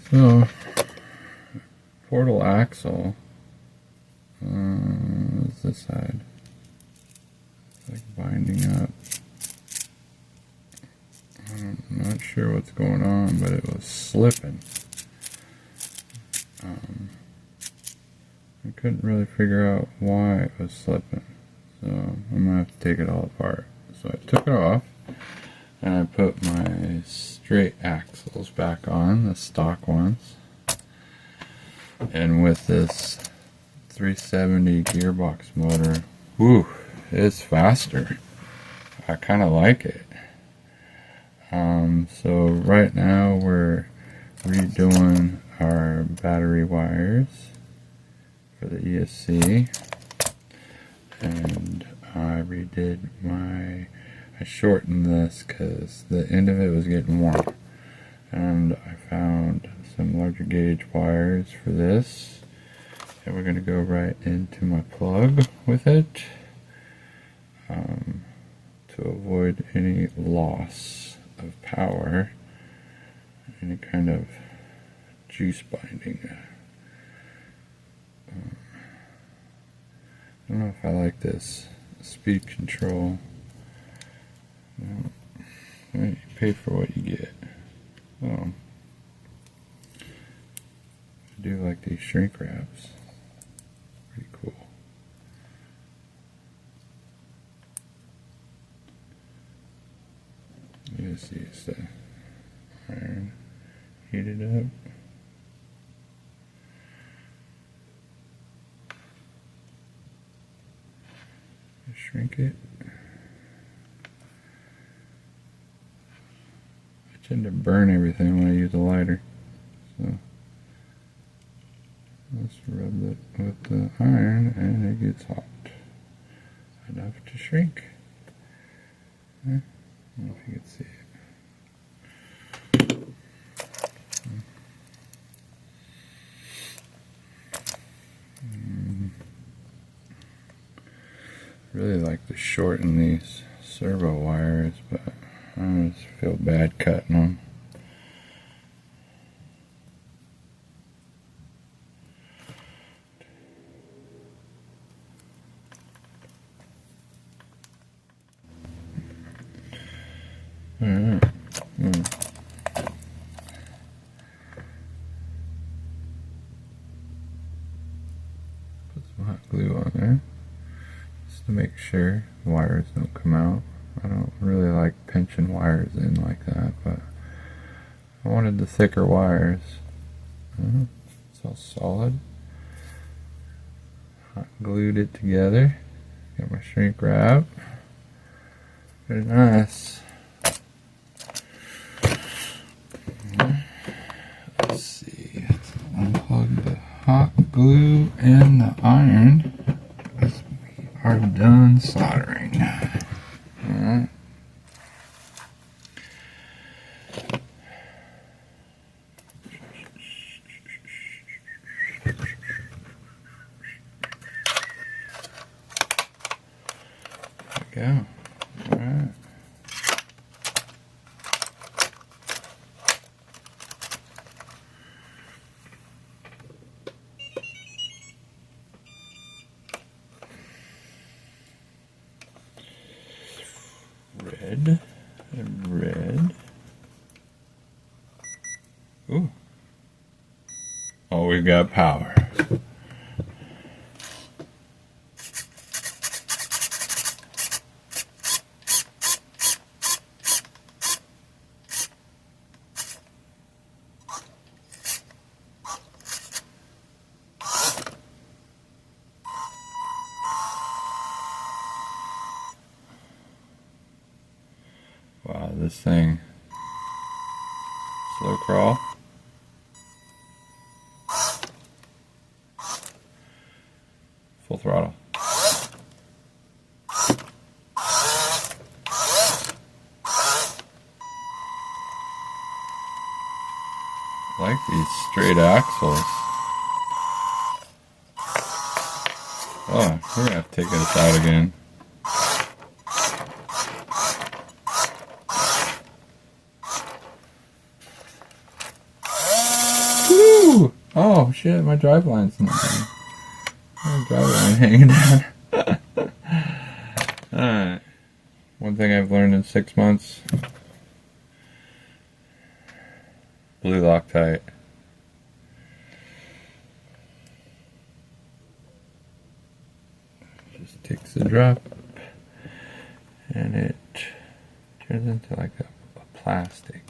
So, portal axle. What's this side? It's like binding up. I'm not sure what's going on, but it was slipping. I couldn't really figure out why it was slipping. So I'm gonna have to take it all apart. So I took it off and I put my straight axles back on, the stock ones. And with this 370 gearbox motor, whew, it's faster. I kind of like it. So right now we're redoing our battery wires for the ESC, and I shortened this because the end of it was getting warm, and I found some larger gauge wires for this, and we're going to go right into my plug with it to avoid any loss of power, any kind of juice binding. I don't know if I like this speed control. You pay for what you get. I do like these shrink wraps. Pretty cool. You see, it's the iron heated up. Shrink it. I tend to burn everything when I use a lighter, so let's rub it with the iron and it gets hot enough to shrink. I don't know if you can see it. Really like to shorten these servo wires, but I just feel bad cutting them. Alright. Put some hot glue on there just to make sure the wires don't come out. I don't really like pinching wires in like that, but I wanted the thicker wires. It's all solid. Hot glued it together. Got my shrink wrap. Very nice. Let's see. Unplug the hot glue and the iron. We are done soldering. Alright. There we go. Alright. Red and red. Ooh. Oh, we've got power. Wow, this thing. Slow crawl. Full throttle. I like these straight axles. Oh, we're gonna have to take this out again. shit, my drive line's not there. My drive line hanging down. Alright. One thing I've learned in 6 months. Blue Loctite. Just takes a drop and it turns into like a plastic.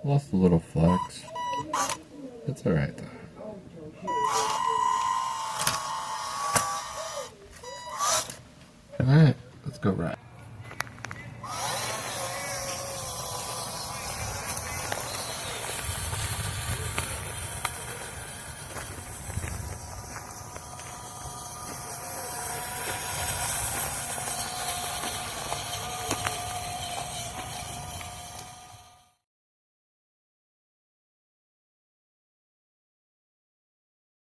Lost a little flex. It's alright though. Alright, let's go right.